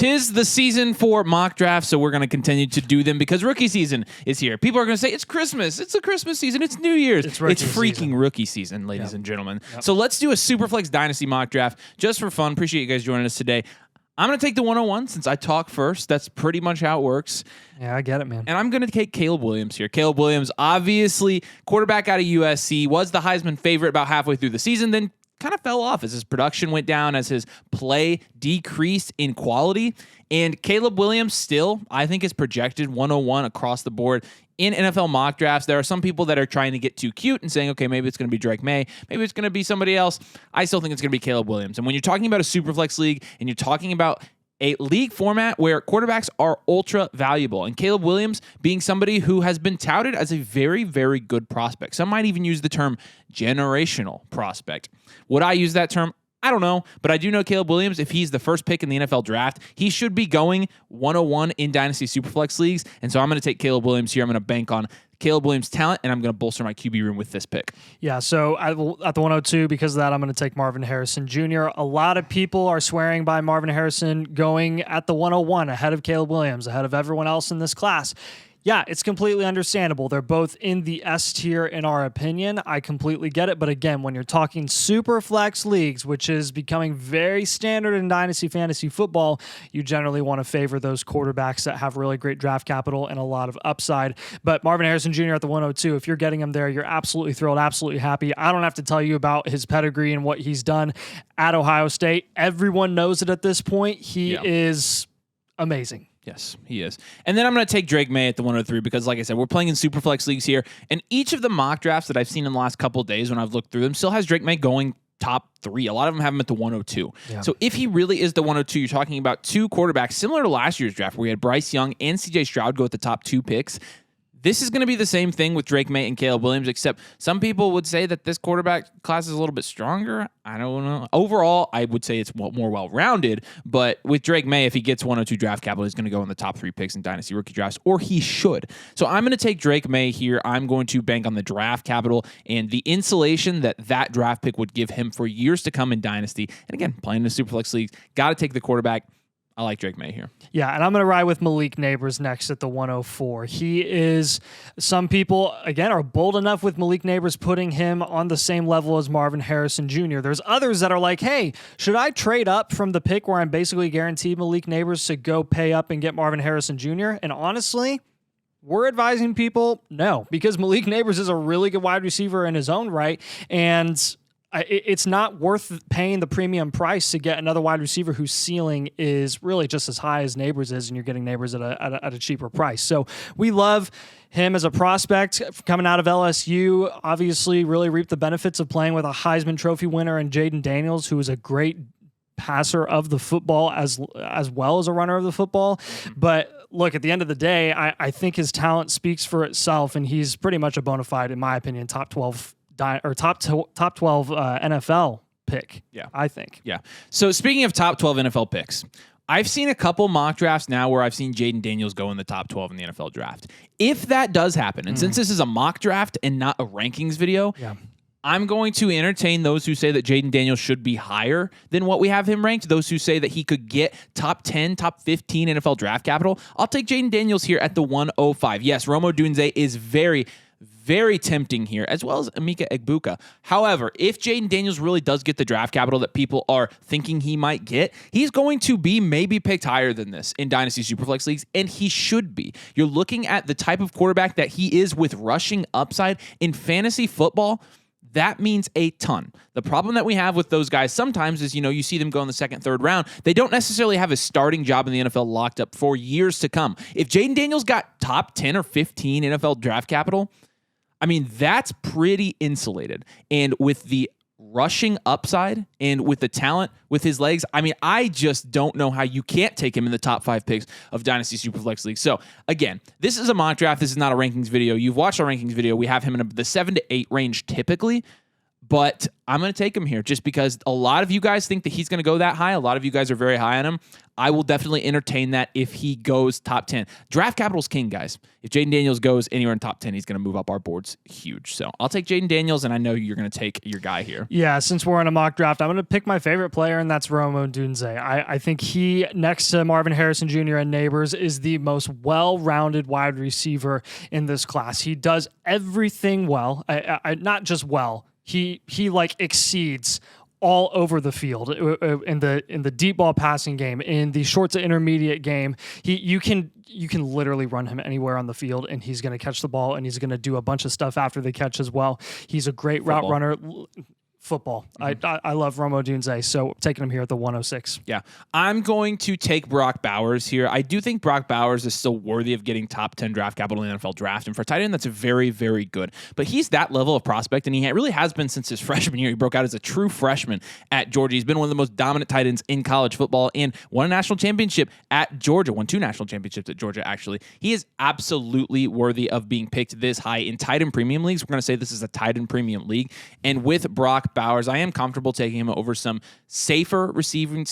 'Tis the season for mock drafts, so we're going to continue to do them because rookie season is here. People are going to say, it's Christmas. It's the Christmas season. It's New Year's. It's freaking season. Rookie season, ladies and gentlemen. Yep. So let's do a Superflex Dynasty mock draft just for fun. Appreciate you guys joining us today. I'm going to take the 101 since I talk first. That's pretty much how it works. Yeah, I get it, man. And I'm going to take Caleb Williams here. Caleb Williams, obviously, quarterback out of USC, was the Heisman favorite about halfway through the season, then kind of fell off as his production went down, as his play decreased in quality. And Caleb Williams still, I think, is projected 101 across the board in NFL mock drafts. There are some people that are trying to get too cute and saying, okay, maybe it's going to be Drake May. Maybe it's going to be somebody else. I still think it's going to be Caleb Williams. And when you're talking about a Superflex league and you're talking about a league format where quarterbacks are ultra valuable, and Caleb Williams being somebody who has been touted as a very, very good prospect. Some might even use the term generational prospect. Would I use that term? I don't know, but I do know Caleb Williams, if he's the first pick in the NFL draft, he should be going 101 in Dynasty Superflex leagues. And so I'm going to take Caleb Williams here. I'm going to bank on Caleb Williams' talent, and I'm going to bolster my QB room with this pick. Yeah, so at the 102, because of that, I'm going to take Marvin Harrison Jr. A lot of people are swearing by Marvin Harrison going at the 101 ahead of Caleb Williams, ahead of everyone else in this class. Yeah, it's completely understandable. They're both in the S tier in our opinion. I completely get it. But again, when you're talking super flex leagues, which is becoming very standard in Dynasty Fantasy Football, you generally want to favor those quarterbacks that have really great draft capital and a lot of upside. But Marvin Harrison Jr. at the 102, if you're getting him there, you're absolutely thrilled, absolutely happy. I don't have to tell you about his pedigree and what he's done at Ohio State. Everyone knows it at this point. He is amazing. Yes, he is. And then I'm going to take Drake May at the 103 because, like I said, we're playing in Superflex leagues here, and each of the mock drafts that I've seen in the last couple of days when I've looked through them still has Drake May going top 3. A lot of them have him at the 102. Yeah. So if he really is the 102, you're talking about two quarterbacks similar to last year's draft where we had Bryce Young and CJ Stroud go at the top 2 picks. This is going to be the same thing with Drake May and Caleb Williams, except some people would say that this quarterback class is a little bit stronger. I don't know. Overall, I would say it's more well-rounded, but with Drake May, if he gets 102 draft capital, he's going to go in the top 3 picks in Dynasty rookie drafts, or he should. So I'm going to take Drake May here. I'm going to bank on the draft capital and the insulation that draft pick would give him for years to come in Dynasty. And again, playing in the Superflex leagues, got to take the quarterback. I like Drake May here. Yeah, and I'm going to ride with Malik Neighbors next at the 104. He is, some people, again, are bold enough with Malik Neighbors putting him on the same level as Marvin Harrison Jr. There's others that are like, hey, should I trade up from the pick where I'm basically guaranteed Malik Neighbors to go pay up and get Marvin Harrison Jr.? And honestly, we're advising people no, because Malik Neighbors is a really good wide receiver in his own right, and it's not worth paying the premium price to get another wide receiver whose ceiling is really just as high as Neighbors is, and you're getting Neighbors at a cheaper price. So we love him as a prospect coming out of LSU. Obviously, really reaped the benefits of playing with a Heisman Trophy winner in Jaden Daniels, who is a great passer of the football as well as a runner of the football. But look, at the end of the day, I think his talent speaks for itself, and he's pretty much a bona fide, in my opinion, top 12 or top 12 NFL pick. Yeah, I think. Yeah. So speaking of top 12 NFL picks, I've seen a couple mock drafts now where I've seen Jaden Daniels go in the top 12 in the NFL draft. If that does happen, and since this is a mock draft and not a rankings video, I'm going to entertain those who say that Jaden Daniels should be higher than what we have him ranked, those who say that he could get top 10, top 15 NFL draft capital. I'll take Jaden Daniels here at the 105. Yes, Rome Odunze is very tempting here, as well as Emeka Egbuka. However, if Jaden Daniels really does get the draft capital that people are thinking he might get, he's going to be maybe picked higher than this in Dynasty Superflex leagues, and he should be. You're looking at the type of quarterback that he is with rushing upside in fantasy football. That means a ton. The problem that we have with those guys sometimes is, you see them go in the second, third round. They don't necessarily have a starting job in the NFL locked up for years to come. If Jaden Daniels got top 10 or 15 NFL draft capital, I mean, that's pretty insulated. And with the rushing upside and with the talent with his legs, I mean, I just don't know how you can't take him in the top 5 picks of Dynasty Superflex League. So again, this is a mock draft. This is not a rankings video. You've watched our rankings video. We have him in the 7 to 8 range typically. but I'm going to take him here just because a lot of you guys think that he's going to go that high. A lot of you guys are very high on him. I will definitely entertain that if he goes top 10. Draft capital's king, guys. If Jaden Daniels goes anywhere in top 10, he's going to move up our boards huge. So I'll take Jaden Daniels, and I know you're going to take your guy here. Yeah, since we're in a mock draft, I'm going to pick my favorite player, and that's Rome Odunze. I think he, next to Marvin Harrison Jr. and Neighbors, is the most well-rounded wide receiver in this class. He does everything well. Not just well. He like exceeds all over the field in the deep ball passing game, in the short to intermediate game. You can literally run him anywhere on the field, and he's going to catch the ball, and he's going to do a bunch of stuff after the catch as well. He's a great route runner. Football. I love Rome Odunze, so taking him here at the 106. Yeah. I'm going to take Brock Bowers here. I do think Brock Bowers is still worthy of getting top 10 draft capital in the NFL draft, and for tight end, that's very, very good. But he's that level of prospect, and he really has been since his freshman year. He broke out as a true freshman at Georgia. He's been one of the most dominant tight ends in college football and won a national championship at Georgia, won 2 national championships at Georgia, actually. He is absolutely worthy of being picked this high in tight end premium leagues. We're going to say this is a tight end premium league, and with Brock Bowers, I am comfortable taking him over some safer receiving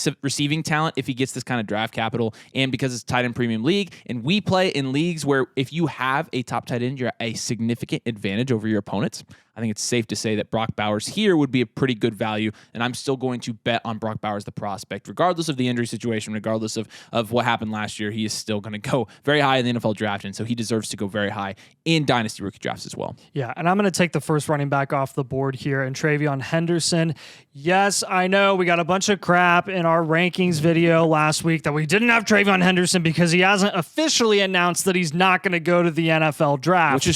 talent if he gets this kind of draft capital, and because it's tight end premium league, and we play in leagues where if you have a top tight end, you're at a significant advantage over your opponents. I think it's safe to say that Brock Bowers here would be a pretty good value, and I'm still going to bet on Brock Bowers, the prospect. Regardless of the injury situation, regardless of what happened last year, he is still going to go very high in the NFL draft, and so he deserves to go very high in Dynasty rookie drafts as well. Yeah, and I'm going to take the first running back off the board here, and Travion Henderson. Yes, I know we got a bunch of crap in our rankings video last week that we didn't have Travion Henderson because he hasn't officially announced that he's not going to go to the NFL draft. Which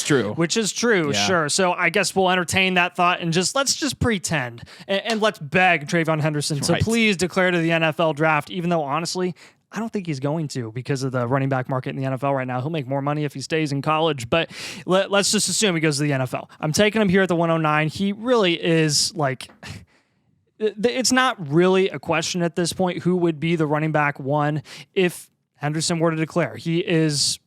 is true. Yeah. Sure. So I guess we'll entertain that thought and let's just pretend and let's beg Travion Henderson to please declare to the NFL draft, even though honestly, I don't think he's going to because of the running back market in the NFL right now. He'll make more money if he stays in college, but let's just assume he goes to the NFL. I'm taking him here at the 109. He really is like... It's not really a question at this point who would be the running back one if Henderson were to declare. He is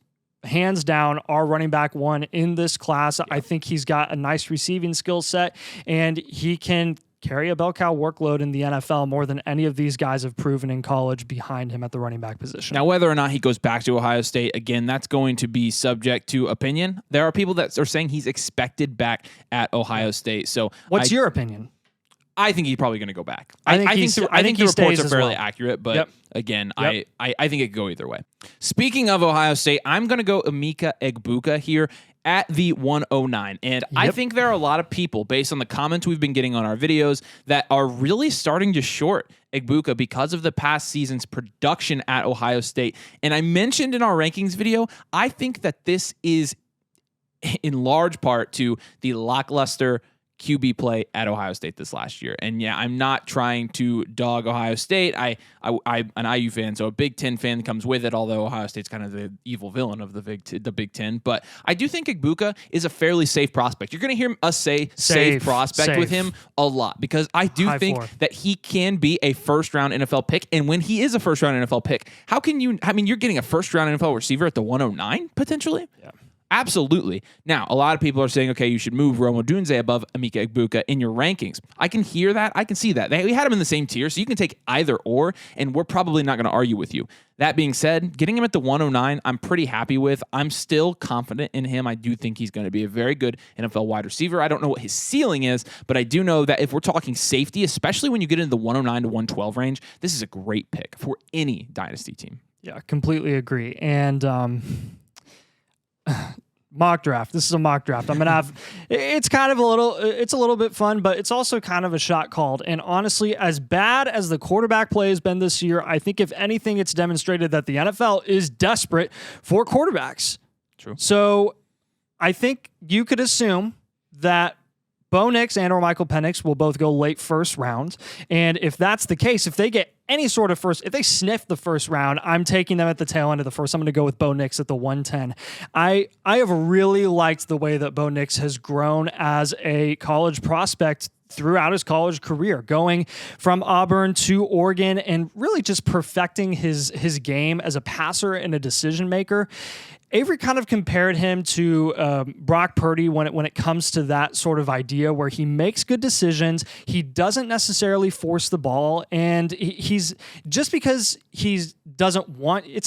hands down our running back one in this class. Yeah. I think he's got a nice receiving skill set, and he can carry a bell cow workload in the NFL more than any of these guys have proven in college behind him at the running back position. Now, whether or not he goes back to Ohio State, again, that's going to be subject to opinion. There are people that are saying he's expected back at Ohio State. So what's your opinion? I think he's probably going to go back. I think the reports are fairly well. accurate, but again, I think it could go either way. Speaking of Ohio State, I'm going to go Emeka Egbuka here at the 109. And I think there are a lot of people, based on the comments we've been getting on our videos, that are really starting to short Egbuka because of the past season's production at Ohio State. And I mentioned in our rankings video, I think that this is in large part to the lackluster QB play at Ohio State this last year. And yeah, I'm not trying to dog Ohio State. I'm an IU fan, so a Big Ten fan comes with it, although Ohio State's kind of the evil villain of the Big Ten. But I do think Egbuka is a fairly safe prospect. You're going to hear us say safe prospect with him a lot because I do think that he can be a first-round NFL pick. And when he is a first-round NFL pick, how can you... I mean, you're getting a first-round NFL receiver at the 109, potentially? Yeah. Absolutely. Now, a lot of people are saying, okay, you should move Rome Odunze above Emeka Egbuka in your rankings. I can hear that. I can see that. We had him in the same tier, so you can take either or, and we're probably not going to argue with you. That being said, getting him at the 109, I'm pretty happy with. I'm still confident in him. I do think he's going to be a very good NFL wide receiver. I don't know what his ceiling is, but I do know that if we're talking safety, especially when you get into the 109 to 112 range, this is a great pick for any dynasty team. Yeah, completely agree. And mock draft. This is a mock draft. I'm going to have, it's a little bit fun, but it's also kind of a shot called. And honestly, as bad as the quarterback play has been this year, I think if anything, it's demonstrated that the NFL is desperate for quarterbacks. True. So I think you could assume that Bo Nix and or Michael Penix will both go late first round. And if that's the case, if they get any sort of if they sniff the first round, I'm taking them at the tail end of the first. I'm going to go with Bo Nix at the 110. I have really liked the way that Bo Nix has grown as a college prospect throughout his college career, going from Auburn to Oregon and really just perfecting his game as a passer and a decision maker. Avery kind of compared him to Brock Purdy when it comes to that sort of idea where he makes good decisions. He doesn't necessarily force the ball, and he's just because it's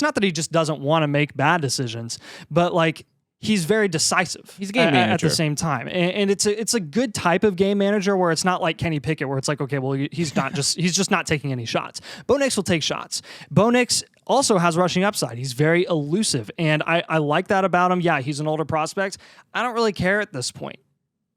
not that he just doesn't want to make bad decisions, but like he's very decisive. He's a game manager at the same time, and it's a good type of game manager where it's not like Kenny Pickett where it's like, okay, well he's just not taking any shots. Bo Nix will take shots. Bo Nix also has rushing upside. He's very elusive, and I like that about him. Yeah, he's an older prospect. I don't really care at this point.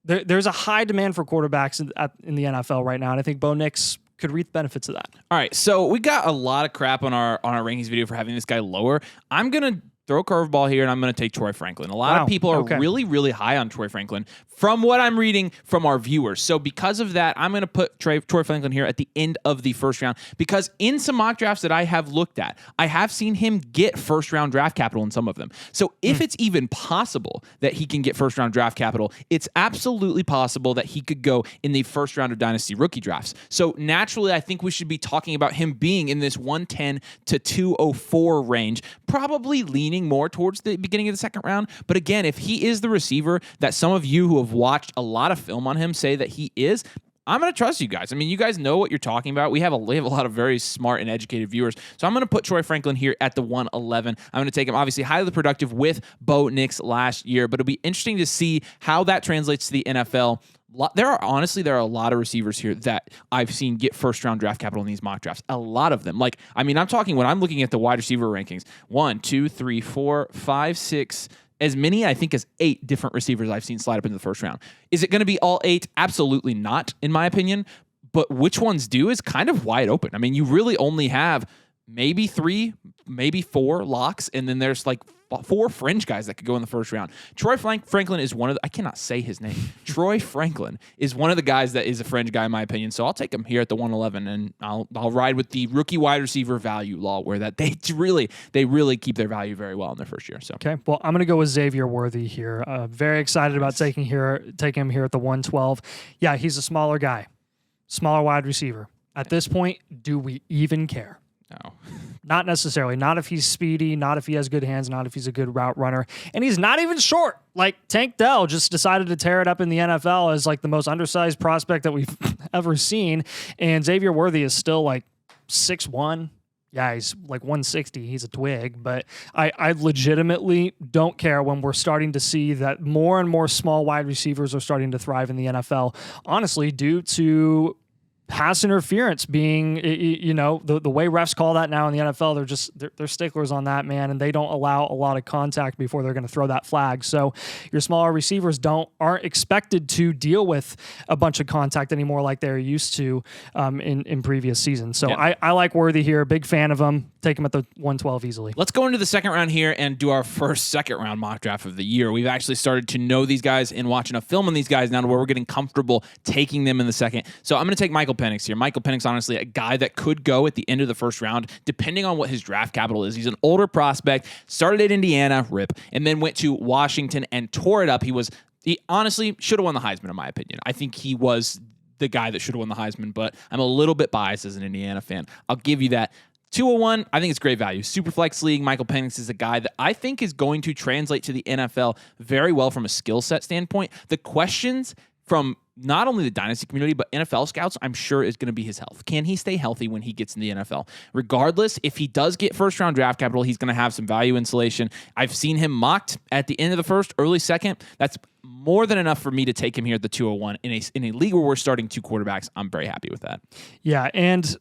There's a high demand for quarterbacks in the NFL right now, and I think Bo Nix could reap benefits of that. All right, so we got a lot of crap on our rankings video for having this guy lower. I'm gonna throw a curveball here, and I'm going to take Troy Franklin. A lot of people are really, really high on Troy Franklin from what I'm reading from our viewers. So because of that, I'm going to put Troy Franklin here at the end of the first round because in some mock drafts that I have looked at, I have seen him get first-round draft capital in some of them. So if it's even possible that he can get first-round draft capital, it's absolutely possible that he could go in the first round of Dynasty rookie drafts. So naturally, I think we should be talking about him being in this 110 to 204 range, probably leaning more towards the beginning of the second round. But again, if he is the receiver that some of you who have watched a lot of film on him say that he is, I'm going to trust you guys. I mean, you guys know what you're talking about. We have a lot of very smart and educated viewers. So I'm going to put Troy Franklin here at the 111. I'm going to take him, obviously, highly productive with Bo Nix last year. But it'll be interesting to see how that translates to the NFL. There are a lot of receivers here that I've seen get first-round draft capital in these mock drafts. A lot of them. I'm talking when I'm looking at the wide receiver rankings, 1, 2, 3, 4, 5, 6, as many, I think, as 8 different receivers I've seen slide up into the first round. Is it going to be all 8? Absolutely not, in my opinion. But which ones do is kind of wide open. I mean, you really only have maybe 3, maybe 4 locks, and then there's 4 fringe guys that could go in the first round. Troy Franklin is one of I cannot say his name. Troy Franklin is one of the guys that is a fringe guy in my opinion. So I'll take him here at the 111, and I'll ride with the rookie wide receiver value law, where that they really keep their value very well in their first year. So okay, well I'm going to go with Xavier Worthy here. Very excited about taking him here at the 112. Yeah, he's a smaller guy, smaller wide receiver. At this point, do we even care? No. Not necessarily. Not if he's speedy, not if he has good hands, not if he's a good route runner. And he's not even short. Like Tank Dell just decided to tear it up in the NFL as the most undersized prospect that we've ever seen. And Xavier Worthy is still 6'1". Yeah, he's 160. He's a twig. But I legitimately don't care when we're starting to see that more and more small wide receivers are starting to thrive in the NFL. Honestly, due to pass interference being, the way refs call that now in the NFL, they're sticklers on that, man, and they don't allow a lot of contact before they're going to throw that flag. So your smaller receivers aren't expected to deal with a bunch of contact anymore like they're used to in previous seasons. So yeah. I like Worthy here. Big fan of him. Take him at the 112 easily. Let's go into the second round here and do our first second round mock draft of the year. We've actually started to know these guys and watching a film on these guys now to where we're getting comfortable taking them in the second. So I'm going to take Michael Penix here. Michael Penix, honestly, a guy that could go at the end of the first round, depending on what his draft capital is. He's an older prospect, started at Indiana, and then went to Washington and tore it up. He honestly should have won the Heisman, in my opinion. I think he was the guy that should have won the Heisman, but I'm a little bit biased as an Indiana fan. I'll give you that. 201, I think it's great value. Superflex league, Michael Penix is a guy that I think is going to translate to the NFL very well from a skill set standpoint. The questions from not only the dynasty community, but NFL scouts, I'm sure is going to be his health. Can he stay healthy when he gets in the NFL? Regardless, if he does get first-round draft capital, he's going to have some value insulation. I've seen him mocked at the end of the first, early second. That's more than enough for me to take him here at the 201. In a league where we're starting 2 quarterbacks, I'm very happy with that. Yeah, and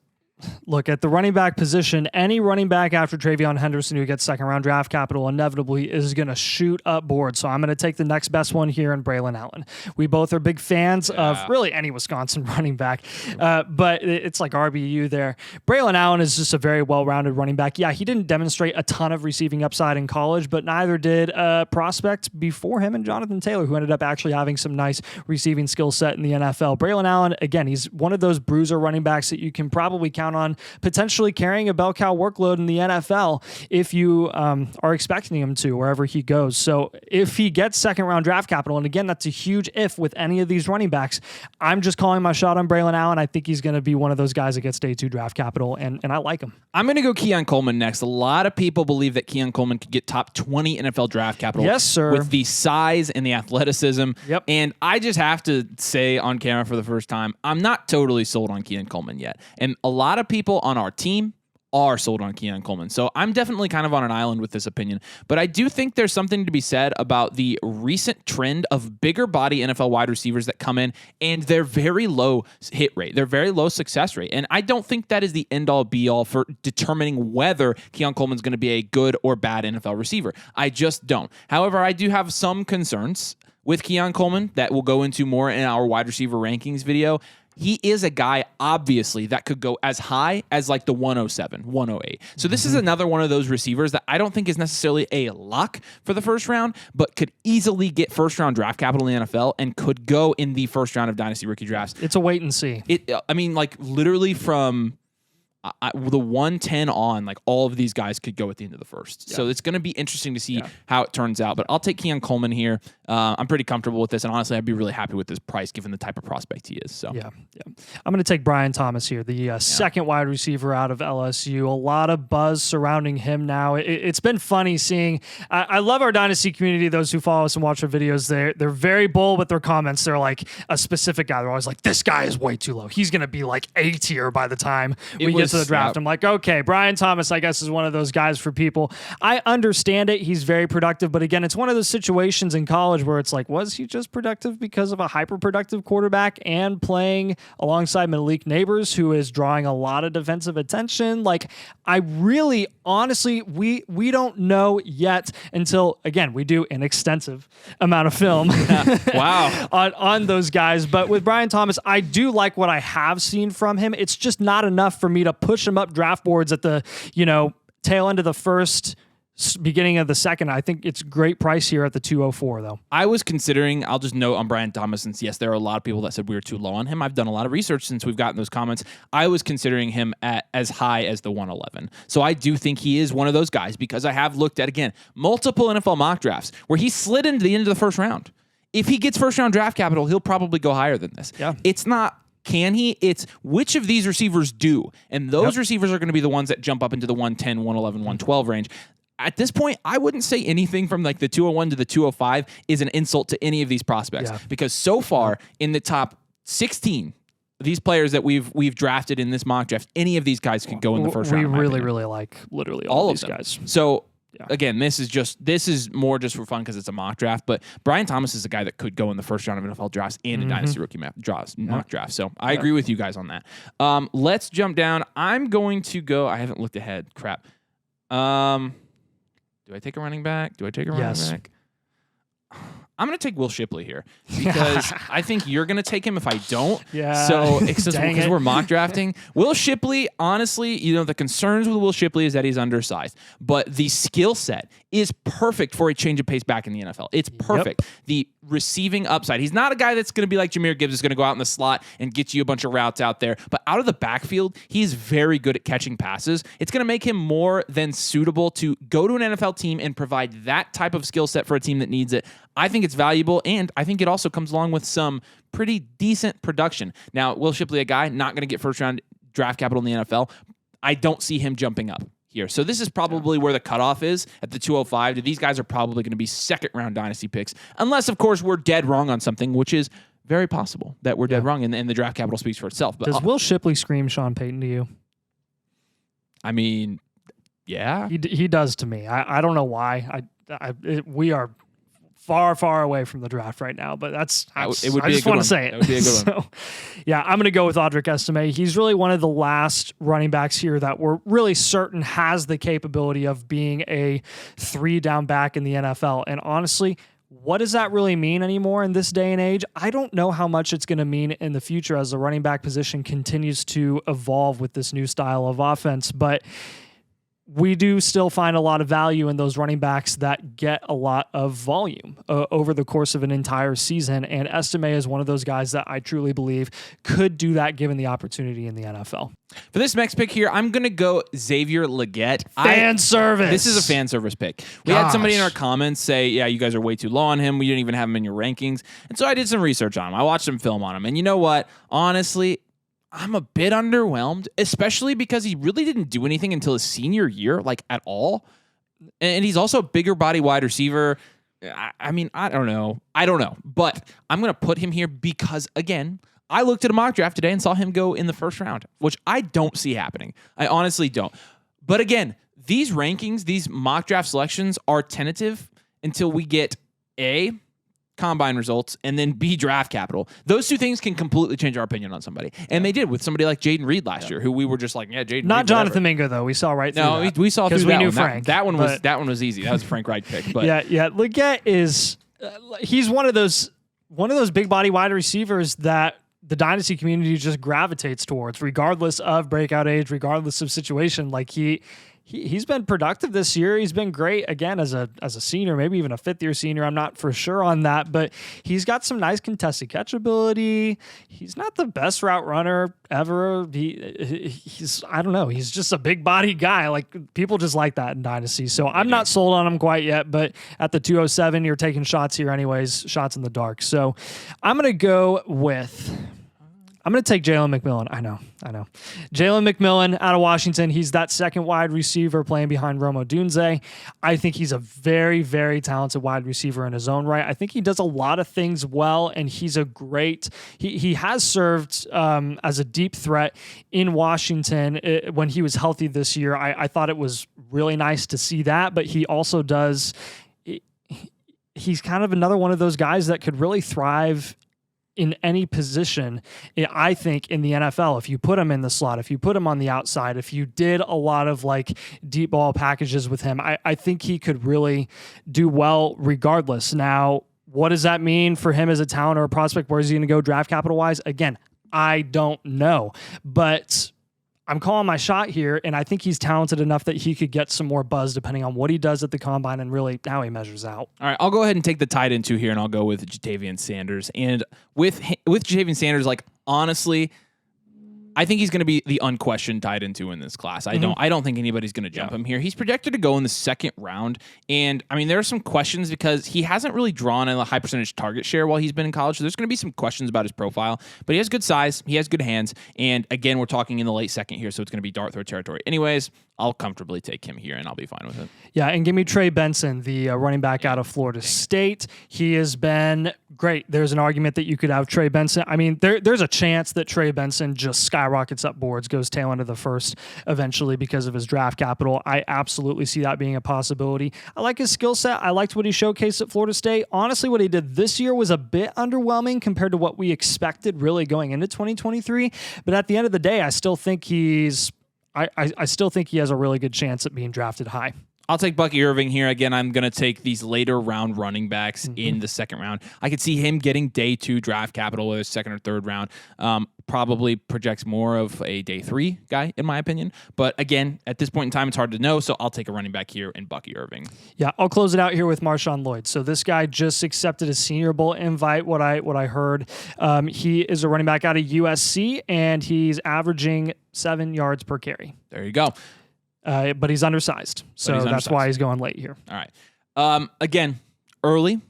look, at the running back position, any running back after Travion Henderson who gets second-round draft capital inevitably is going to shoot up board. So I'm going to take the next best one here in Braylon Allen. We both are big fans of really any Wisconsin running back, but it's like RBU there. Braylon Allen is just a very well-rounded running back. Yeah, he didn't demonstrate a ton of receiving upside in college, but neither did prospect before him and Jonathan Taylor, who ended up actually having some nice receiving skill set in the NFL. Braylon Allen, again, he's one of those bruiser running backs that you can probably count count on potentially carrying a bell cow workload in the NFL if you are expecting him to wherever he goes. So if he gets second round draft capital, and again, that's a huge if with any of these running backs, I'm just calling my shot on Braylon Allen. I think he's going to be one of those guys that gets day 2 draft capital, and I like him. I'm going to go Keon Coleman next. A lot of people believe that Keon Coleman could get top 20 NFL draft capital. Yes, sir. With the size and the athleticism. Yep. And I just have to say on camera for the first time, I'm not totally sold on Keon Coleman yet. And a lot of people on our team are sold on Keon Coleman. So I'm definitely kind of on an island with this opinion. But I do think there's something to be said about the recent trend of bigger body NFL wide receivers that come in and they're very low hit rate. They're very low success rate. And I don't think that is the end all be all for determining whether Keon Coleman's going to be a good or bad NFL receiver. I just don't. However, I do have some concerns with Keon Coleman that we'll go into more in our wide receiver rankings video. He is a guy, obviously, that could go as high as like the 107, 108. So this is another one of those receivers that I don't think is necessarily a lock for the first round, but could easily get first round draft capital in the NFL and could go in the first round of Dynasty rookie drafts. It's a wait and see. I mean, like literally from the 110 on, like all of these guys could go at the end of the first. Yeah. So it's going to be interesting to see how it turns out. But I'll take Keon Coleman here. I'm pretty comfortable with this, and honestly, I'd be really happy with this price given the type of prospect he is. So yeah. I'm going to take Brian Thomas here, the second wide receiver out of LSU. A lot of buzz surrounding him now. It's been funny seeing. I love our Dynasty community. Those who follow us and watch our videos, they're very bold with their comments. They're like a specific guy. They're always like, "This guy is way too low. He's going to be like A tier by the time we get to the draft." I'm like, okay, Brian Thomas, I guess, is one of those guys for people. I understand it. He's very productive. But again, it's one of those situations in college where it's like, was he just productive because of a hyper-productive quarterback and playing alongside Malik Neighbors, who is drawing a lot of defensive attention? Like, I really, honestly, we don't know yet until, again, we do an extensive amount of film wow. on those guys. But with Brian Thomas, I do like what I have seen from him. It's just not enough for me to push him up draft boards at the, tail end of the first, beginning of the second. I think it's great price here at the 204 though. I was considering, I'll just note on Brian Thomas, since yes, there are a lot of people that said we were too low on him. I've done a lot of research since we've gotten those comments. I was considering him at as high as the 111. So I do think he is one of those guys because I have looked at, again, multiple NFL mock drafts where he slid into the end of the first round. If he gets first round draft capital, he'll probably go higher than this. Yeah. It's not can he? It's which of these receivers do. And those receivers are going to be the ones that jump up into the 110, 111, 112 range. At this point, I wouldn't say anything from like the 201 to the 205 is an insult to any of these prospects because so far in the top 16, these players that we've drafted in this mock draft, any of these guys could go in the first round. We really like literally all of these guys. So again, this is more just for fun because it's a mock draft. But Brian Thomas is a guy that could go in the first round of NFL drafts and a Dynasty rookie mock draft. So I agree with you guys on that. Let's jump down. I'm going to go. I haven't looked ahead. Crap. Do I take a running back? Running back? I'm going to take Will Shipley here because I think you're going to take him if I don't. Yeah. So because we're mock drafting. Will Shipley, honestly, the concerns with Will Shipley is that he's undersized, but the skill set is perfect for a change of pace back in the NFL. It's perfect. Yep. The receiving upside. He's not a guy that's going to be like Jahmyr Gibbs is going to go out in the slot and get you a bunch of routes out there, but out of the backfield, he's very good at catching passes. It's going to make him more than suitable to go to an NFL team and provide that type of skill set for a team that needs it. I think it's valuable, and I think it also comes along with some pretty decent production. Now, Will Shipley, a guy not going to get first-round draft capital in the NFL, I don't see him jumping up here. So this is probably where the cutoff is at the 205. These guys are probably going to be second-round Dynasty picks, unless, of course, we're dead wrong on something, which is very possible that we're dead wrong, and the draft capital speaks for itself. But does Will Shipley scream Sean Payton to you? I mean, yeah. He does to me. I don't know why. We are far away from the draft right now, but I just want to say it. It would be a good one. So, yeah, I'm going to go with Audric Estime. He's really one of the last running backs here that we're really certain has the capability of being a 3-down back in the NFL. And honestly, what does that really mean anymore in this day and age? I don't know how much it's going to mean in the future as the running back position continues to evolve with this new style of offense, but we do still find a lot of value in those running backs that get a lot of volume over the course of an entire season. And Estime is one of those guys that I truly believe could do that given the opportunity in the NFL. For this next pick here, I'm going to go Xavier Legette. Fan service. This is a fan service pick. We had somebody in our comments say, yeah, you guys are way too low on him. We didn't even have him in your rankings. And so I did some research on him. I watched some film on him. And you know what? Honestly, I'm a bit underwhelmed, especially because he really didn't do anything until his senior year, like at all. And he's also a bigger body wide receiver. I mean, I don't know. But I'm going to put him here because, again, I looked at a mock draft today and saw him go in the first round, which I don't see happening. I honestly don't. But again, these rankings, these mock draft selections are tentative until we get A, combine results, and then B, draft capital. Those two things can completely change our opinion on somebody. And they did with somebody like Jaden Reed last year, who we were just like, yeah, Jaden Not Reed, Jonathan Mingo, though. We saw right through that. We saw through we that knew one. Frank. That one was easy. That was a Frank Wright pick. But yeah. Legette is he's one of those big body wide receivers that the dynasty community just gravitates towards, regardless of breakout age, regardless of situation. Like he's been productive this year. He's been great again as a senior, maybe even a fifth-year senior. I'm not for sure on that, but he's got some nice contested catch ability. He's not the best route runner ever. He's I don't know. He's just a big body guy. Like people just like that in dynasty. So I'm not sold on him quite yet, but at the 207, you're taking shots here anyways, shots in the dark. So I'm going to take Jalen McMillan. I know. Jalen McMillan out of Washington. He's that second wide receiver playing behind Rome Odunze. I think he's a very, very talented wide receiver in his own right. I think he does a lot of things well, and he's a great... He has served as a deep threat in Washington when he was healthy this year. I thought it was really nice to see that, but he also does... He's kind of another one of those guys that could really thrive in any position, I think, in the NFL. If you put him in the slot, if you put him on the outside, if you did a lot of like deep ball packages with him, I think he could really do well regardless. Now, what does that mean for him as a talent or a prospect? Where is he going to go draft capital wise? Again, I don't know, but I'm calling my shot here, and I think he's talented enough that he could get some more buzz depending on what he does at the combine and really how he measures out. All right, I'll go ahead and take the tight end two here, and I'll go with Jatavian Sanders. And with Jatavian Sanders, like honestly, I think he's going to be the unquestioned tight end two in this class. I don't think anybody's going to jump him here. He's projected to go in the second round, and I mean there are some questions because he hasn't really drawn a high percentage target share while he's been in college. So there's going to be some questions about his profile, but he has good size, he has good hands, and again we're talking in the late second here, so it's going to be dart throw territory. Anyways, I'll comfortably take him here, and I'll be fine with it. Yeah, and give me Trey Benson, the running back out of Florida State. He has been great. There's an argument that you could have Trey Benson. I mean, there's a chance that Trey Benson just skyrockets up boards, goes tail end of the first eventually because of his draft capital. I absolutely see that being a possibility. I like his skill set. I liked what he showcased at Florida State. Honestly, what he did this year was a bit underwhelming compared to what we expected really going into 2023. But at the end of the day, I still think I still think he has a really good chance at being drafted high. I'll take Bucky Irving here. Again, I'm going to take these later round running backs in the second round. I could see him getting day 2 draft capital or second or third round. Probably projects more of a day 3 guy, in my opinion. But again, at this point in time, it's hard to know. So I'll take a running back here in Bucky Irving. Yeah, I'll close it out here with Marshawn Lloyd. So this guy just accepted a Senior Bowl invite, what I heard. He is a running back out of USC, and he's averaging 7 yards per carry. There you go. But he's undersized, so that's why he's going late here. All right. Again, early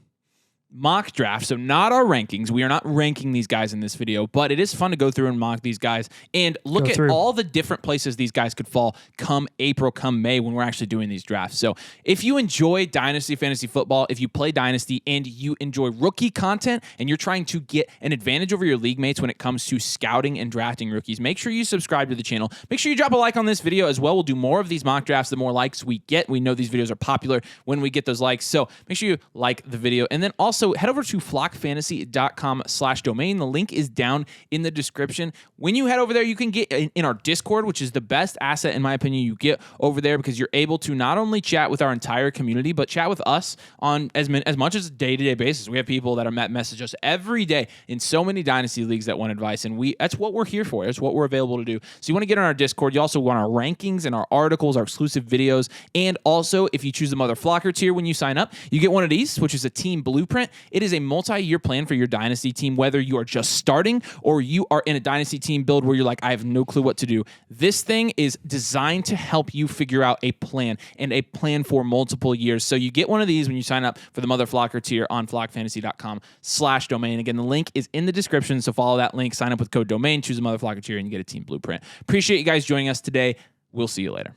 mock draft, so not our rankings. We are not ranking these guys in this video, but it is fun to go through and mock these guys and look at all the different places these guys could fall come April, come May when we're actually doing these drafts. So if you enjoy Dynasty Fantasy Football, if you play Dynasty and you enjoy rookie content and you're trying to get an advantage over your league mates when it comes to scouting and drafting rookies, make sure you subscribe to the channel. Make sure you drop a like on this video as well. We'll do more of these mock drafts. The more likes we get, we know these videos are popular when we get those likes. So make sure you like the video. And then also also head over to flockfantasy.com/domain. The link is down in the description. When you head over there, you can get in our Discord, which is the best asset, in my opinion, you get over there, because you're able to not only chat with our entire community, but chat with us on as much as a day-to-day basis. We have people that are message us every day in so many Dynasty leagues that want advice, and that's what we're here for. That's what we're available to do. So you want to get on our Discord. You also want our rankings and our articles, our exclusive videos, and also if you choose the Mother Flocker tier when you sign up, you get one of these, which is a team blueprint. It is a multi-year plan for your Dynasty team, whether you are just starting or you are in a Dynasty team build where you're like, I have no clue what to do. This thing is designed to help you figure out a plan, and a plan for multiple years. So you get one of these when you sign up for the Mother Flocker tier on flockfantasy.com/domain. Again, the link is in the description, so follow that link, sign up with code domain, choose the Mother Flocker tier, and you get a team blueprint. Appreciate you guys joining us today. We'll see you later.